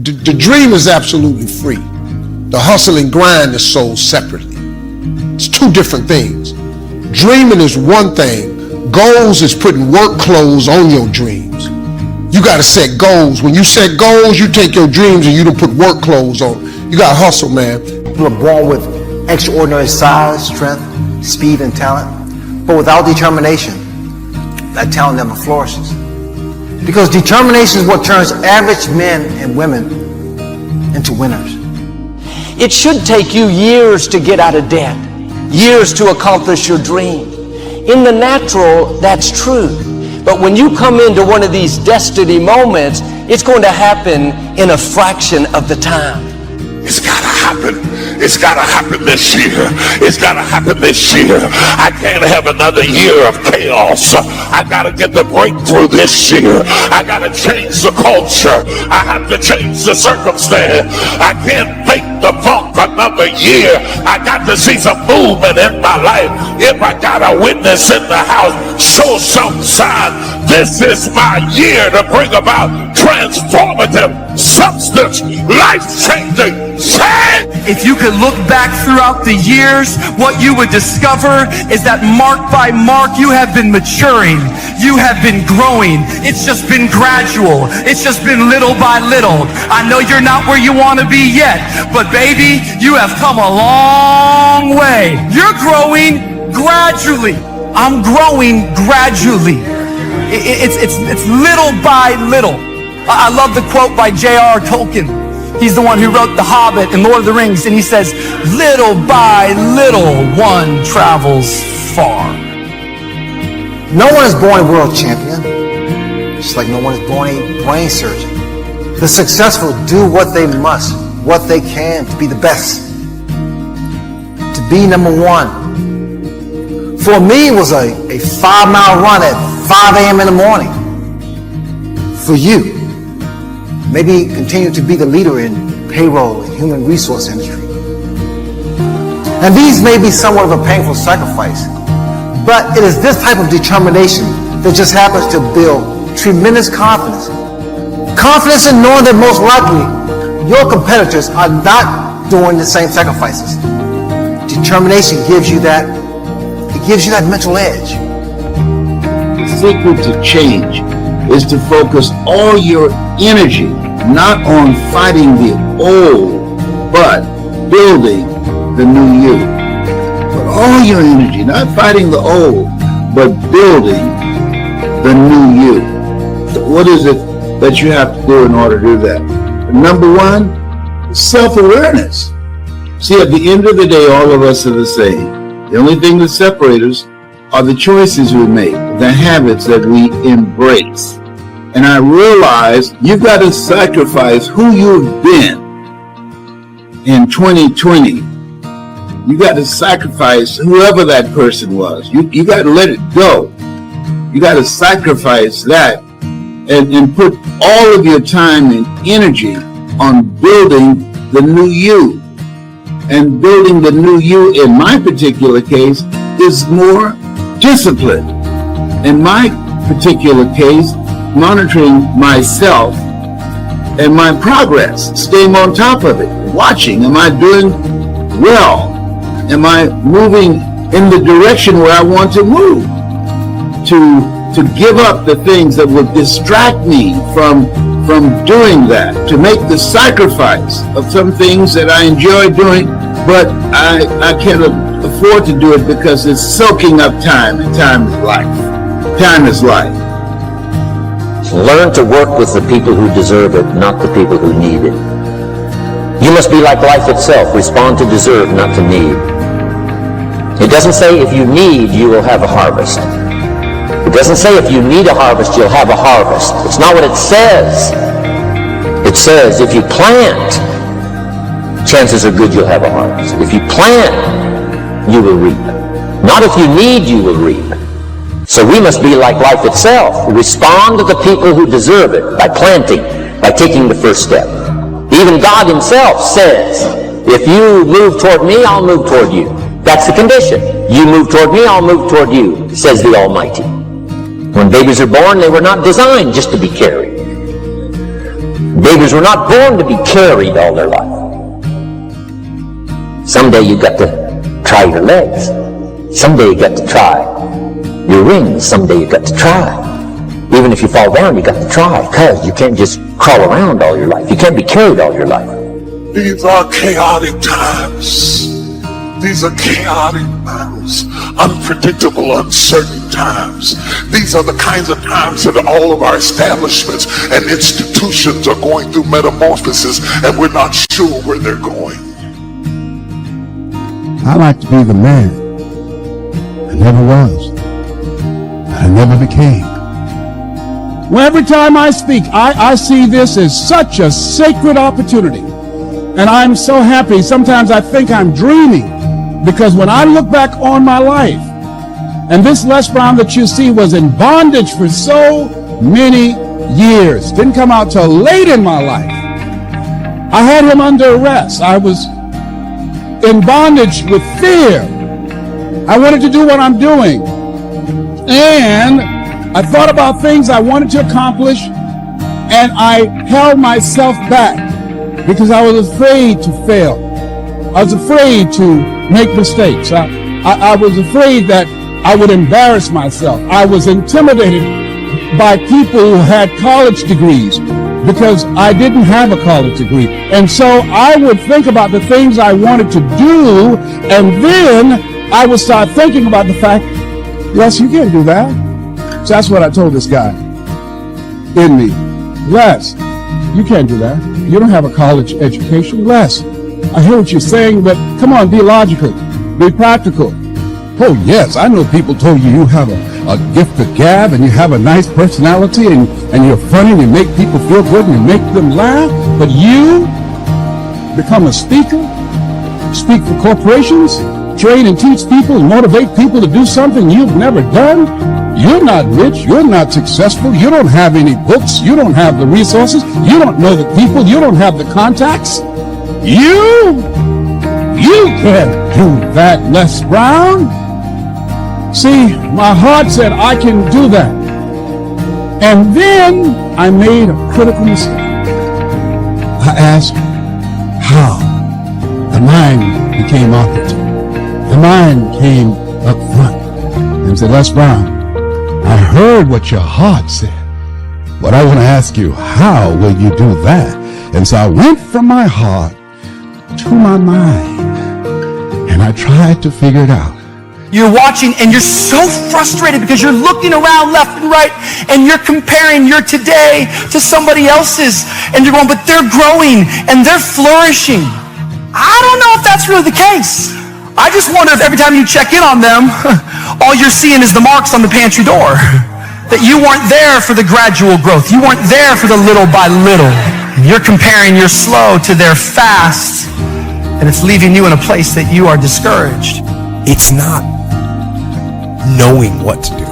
The dream is absolutely free. The hustle and grind is sold separately. It's two different things. Dreaming is one thing. Goals is putting work clothes on your dreams. You got to set goals. When you set goals, you take your dreams and you don't put work clothes on. You got to hustle, man. People are born with extraordinary size, strength, speed, and talent. But without determination, that talent never flourishes. Because determination is what turns average men and women into winners. It should take you years to get out of debt, years to accomplish your dream. In the natural, that's true. But when you come into one of these destiny moments, it's going to happen in a fraction of the time. It's gotta happen. It's gotta happen this year. It's gotta happen this year. I can't have another year of chaos. I gotta get the breakthrough this year. I gotta change the culture. I have to change the circumstance. I can't fake the funk another year. I got to see some movement in my life. If I got a witness in the house, show some sign. This is my year to bring about transformative, substance, life-changing change. If you could look back throughout the years, what you would discover is that mark by mark, you have been maturing. You have been growing. It's just been gradual. It's just been little by little. I know you're not where you want to be yet, but baby, you have come a long way. You're growing gradually. I'm growing gradually. It's little by little. I love the quote by J.R. Tolkien. He's the one who wrote The Hobbit and Lord of the Rings, and he says, little by little, one travels far. No one is born a world champion, just like no one is born a brain surgeon. The successful do what they must, what they can to be the best, to be number one. For me, it was a 5-mile run at 5 a.m. in the morning. For you, maybe continue to be the leader in payroll and human resource industry. And these may be somewhat of a painful sacrifice, but it is this type of determination that just happens to build tremendous confidence. Confidence in knowing that most likely your competitors are not doing the same sacrifices. Determination gives you that, it gives you that mental edge. The secret to change is to focus all your energy not on fighting the old, but building the new you. Put all your energy, not fighting the old, but building the new you. So what is it that you have to do in order to do that? Number one, self-awareness. See, at the end of the day, all of us are the same. The only thing that separates us are the choices we make, the habits that we embrace. And I realized you've got to sacrifice who you've been in 2020. You got to sacrifice whoever that person was. You got to let it go. You got to sacrifice that and put all of your time and energy on building the new you. And building the new you, in my particular case, is more disciplined. In my particular case, monitoring myself and my progress, staying on top of it, watching, am I doing well? Am I moving in the direction where I want to move? To give up the things that would distract me from doing that, to make the sacrifice of some things that I enjoy doing, but I can't afford to do it because it's soaking up time, and time is life. Time is life. Learn to work with the people who deserve it, not the people who need it. You must be like life itself. Respond to deserve, not to need. It doesn't say if you need, you will have a harvest. It doesn't say if you need a harvest, you'll have a harvest. It's not what it says. It says if you plant, chances are good you'll have a harvest. If you plant, you will reap. Not if you need, you will reap. So we must be like life itself. Respond to the people who deserve it by planting, by taking the first step. Even God himself says, if you move toward me, I'll move toward you. That's the condition. You move toward me, I'll move toward you, says the Almighty. When babies are born, they were not designed just to be carried. Babies were not born to be carried all their life. Someday you got to try your legs. Someday you got to try your rings. Someday you got to try. Even if you fall down, you got to try, because you can't just crawl around all your life. You can't be carried all your life. These are chaotic times. These are chaotic times, unpredictable, uncertain times. These are the kinds of times that all of our establishments and institutions are going through metamorphosis, and we're not sure where they're going. I like to be the man I never was, and I never became. Well, every time I speak, I see this as such a sacred opportunity. And I'm so happy. Sometimes I think I'm dreaming, because when I look back on my life, and this Les Brown that you see was in bondage for so many years, didn't come out till late in my life. I had him under arrest. I was in bondage with fear. I wanted to do what I'm doing. And I thought about things I wanted to accomplish, and I held myself back because I was afraid to fail. I was afraid to make mistakes. I was afraid that I would embarrass myself. I was intimidated by people who had college degrees because I didn't have a college degree. And so I would think about the things I wanted to do, and then I would start thinking about the fact, Les, you can't do that. So that's what I told this guy in me. Les, you can't do that. You don't have a college education. Les, I hear what you're saying, but come on, be logical, be practical. Oh yes, I know people told you have a gift of gab, and you have a nice personality, and you're funny, and you make people feel good, and you make them laugh, but you become a speaker, speak for corporations, train and teach people, and motivate people to do something you've never done. You're not rich, you're not successful, you don't have any books, you don't have the resources, you don't know the people, you don't have the contacts. You can't do that, Les Brown. See, my heart said I can do that. And then I made a critical mistake. I asked how. The mind became operative. The mind came up front and said, Les Brown, I heard what your heart said, but I want to ask you, how will you do that? And so I went from my heart to my mind, and I tried to figure it out. You're watching and you're so frustrated because you're looking around left and right and you're comparing your today to somebody else's, and you're going, but they're growing and they're flourishing. I don't know if that's really the case. I just wonder if every time you check in on them, all you're seeing is the marks on the pantry door. That you weren't there for the gradual growth. You weren't there for the little by little. You're comparing your slow to their fast, and it's leaving you in a place that you are discouraged. It's not knowing what to do.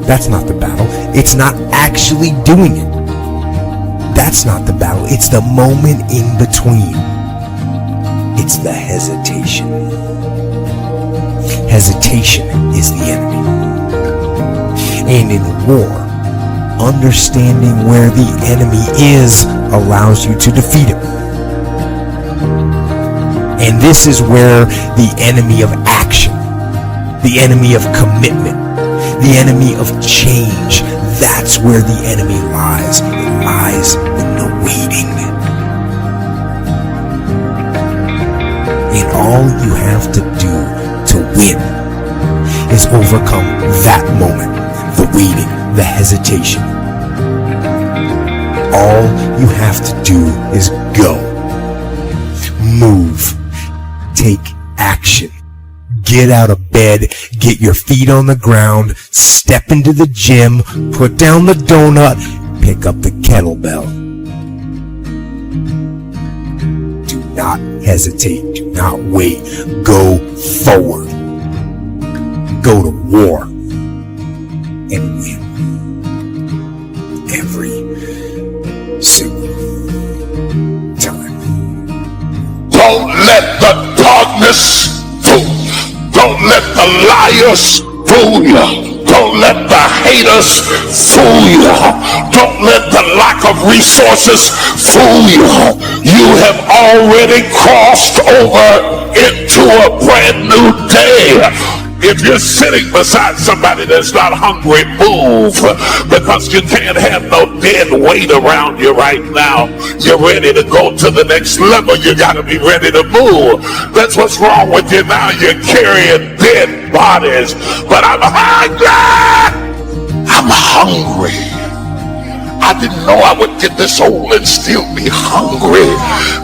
That's not the battle. It's not actually doing it. That's not the battle. It's the moment in between. It's the hesitation. Hesitation is the enemy. And in war, understanding where the enemy is allows you to defeat him. And this is where the enemy of action, the enemy of commitment, the enemy of change, that's where the enemy lies. It lies in the waiting. And all you have to do to win is overcome that moment, the waiting, the hesitation. All you have to do is go, move, take action, get out of bed, get your feet on the ground, step into the gym, put down the donut, pick up the kettlebell. Do not hesitate, do not wait, go forward. Go to war and win every single time. Don't let the darkness fool you. Don't let the liars fool you. Don't let the haters fool you. Don't let the lack of resources fool you. You have already crossed over into a brand new day. If you're sitting beside somebody that's not hungry, move, because you can't have no dead weight around you right now. You're ready to go to the next level. You got to be ready to move. That's what's wrong with you now. You're carrying dead bodies. But I'm hungry. I'm hungry. I didn't know I would get this old and still be hungry.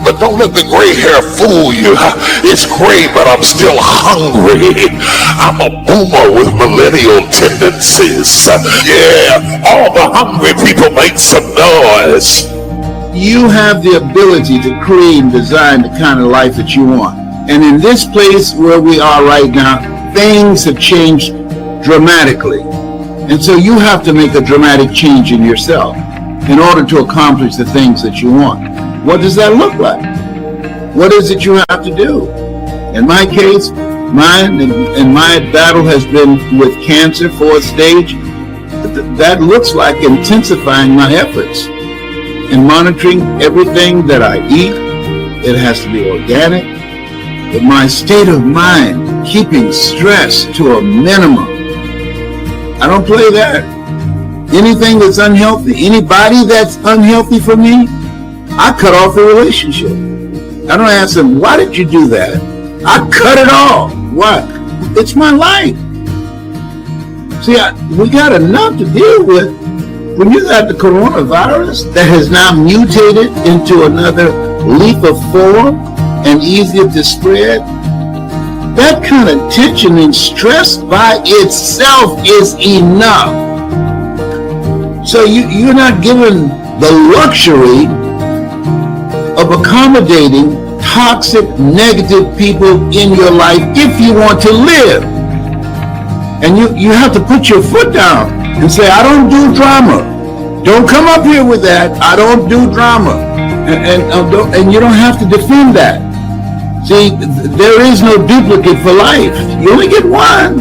But don't let the gray hair fool you. It's gray, but I'm still hungry. I'm a boomer with millennial tendencies. Yeah, all the hungry people make some noise. You have the ability to create and design the kind of life that you want. And in this place where we are right now, things have changed dramatically. And so you have to make a dramatic change in yourself in order to accomplish the things that you want. What does that look like? What is it you have to do? In my case, mine and my battle has been with cancer, 4th stage. That looks like intensifying my efforts in monitoring everything that I eat. It has to be organic. But my state of mind, keeping stress to a minimum. I don't play that. Anything that's unhealthy, anybody that's unhealthy for me, I cut off the relationship. I don't ask them, why did you do that? I cut it off. Why? It's my life. See, we got enough to deal with. When you got the coronavirus that has now mutated into another lethal form and easier to spread, that kind of tension and stress by itself is enough. So you're not given the luxury of accommodating toxic, negative people in your life if you want to live. And you have to put your foot down and say, I don't do drama. Don't come up here with that. I don't do drama. And you don't have to defend that. See, there is no duplicate for life. You only get one.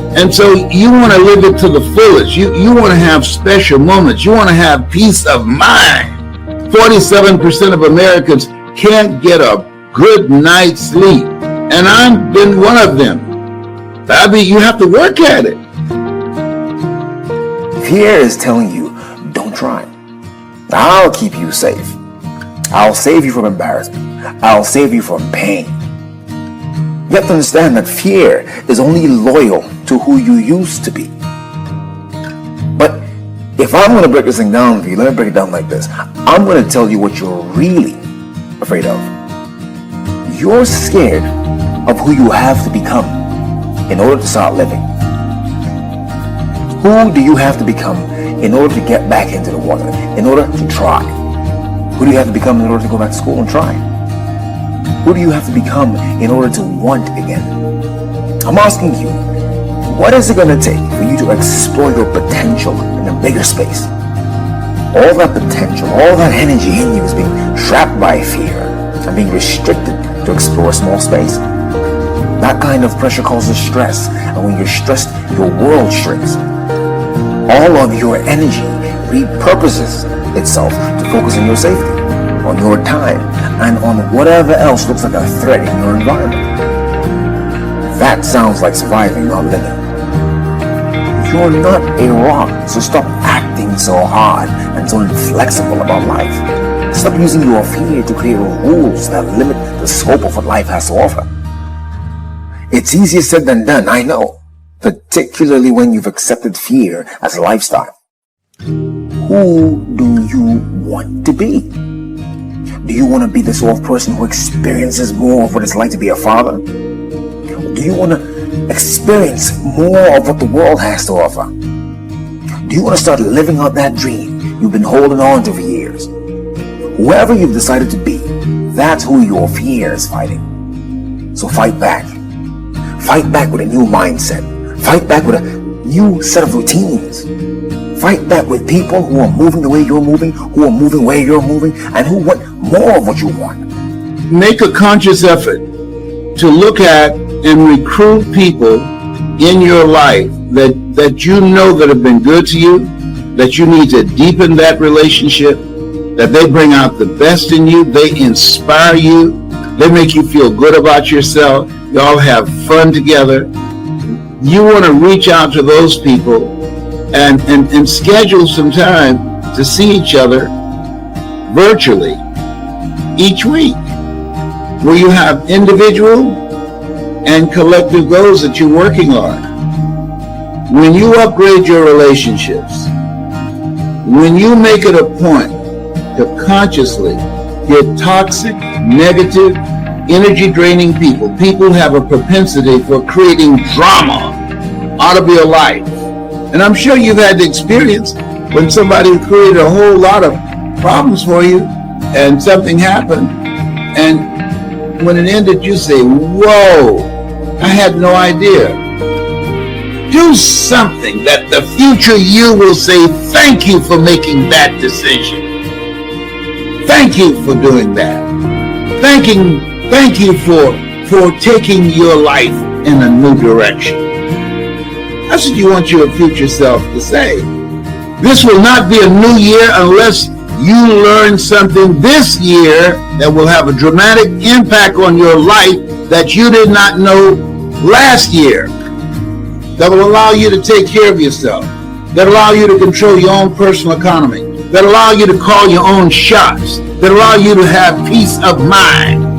And so you want to live it to the fullest. You want to have special moments. You want to have peace of mind. 47% of Americans can't get a good night's sleep. And I've been one of them. You have to work at it. Fear is telling you, don't try. I'll keep you safe. I'll save you from embarrassment. I'll save you from pain. You have to understand that fear is only loyal to who you used to be. But if I'm going to break this thing down for you, let me break it down like this. I'm going to tell you what you're really afraid of. You're scared of who you have to become in order to start living. Who do you have to become in order to get back into the water, in order to try? Who do you have to become in order to go back to school and try? Who do you have to become in order to want again? I'm asking you, what is it going to take for you to explore your potential in a bigger space? All that potential, all that energy in you is being trapped by fear and being restricted to explore a small space. That kind of pressure causes stress, and when you're stressed, your world shrinks. All of your energy repurposes itself to focus on your safety, on your time, and on whatever else looks like a threat in your environment. That sounds like surviving, not living. You're not a rock, so stop acting so hard and so inflexible about life. Stop using your fear to create rules that limit the scope of what life has to offer. It's easier said than done, I know, particularly when you've accepted fear as a lifestyle. Who do you want to be? Do you want to be the sort of person who experiences more of what it's like to be a father? Do you want to experience more of what the world has to offer? Do you want to start living out that dream you've been holding on to for years? Whoever you've decided to be, that's who your fear is fighting. So fight back. Fight back with a new mindset. Fight back with a new set of routines. Fight back with people who are moving the way you're moving, who are moving where you're moving, and who want more of what you want. Make a conscious effort to look at and recruit people in your life that you know that have been good to you, that you need to deepen that relationship, that they bring out the best in you, they inspire you, they make you feel good about yourself, y'all have fun together. You want to reach out to those people and schedule some time to see each other virtually each week, where you have individual and collective goals that you're working on. When you upgrade your relationships, when you make it a point to consciously get toxic, negative, energy draining people who have a propensity for creating drama out of your life. And I'm sure you've had the experience when somebody created a whole lot of problems for you and something happened, and when it ended you say, whoa, I had no idea. Do something that the future you will say, thank you for making that decision. Thank you for doing that. Thank you for taking your life in a new direction. That's what you want your future self to say. This will not be a new year unless you learn something this year that will have a dramatic impact on your life that you did not know last year, that will allow you to take care of yourself, that allow you to control your own personal economy, that allow you to call your own shots, that allow you to have peace of mind.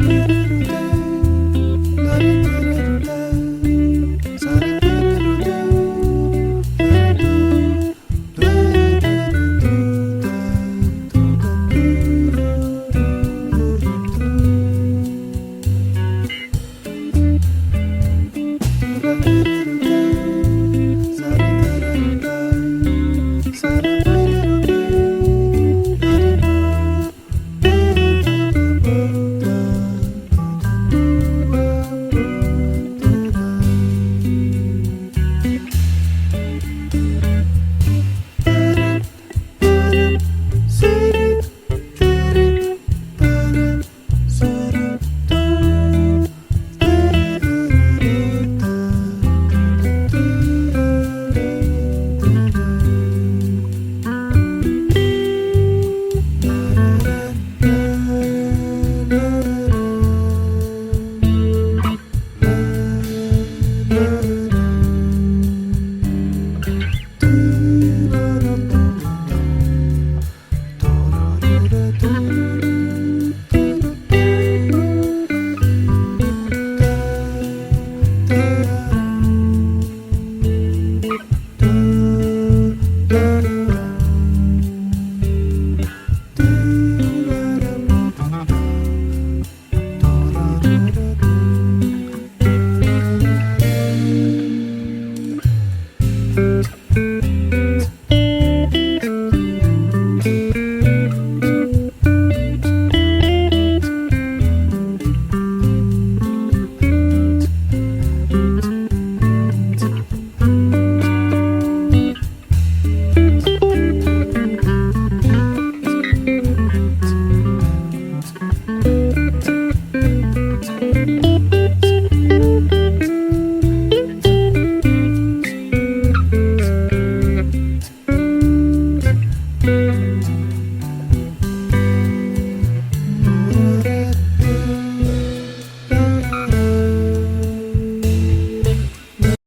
you.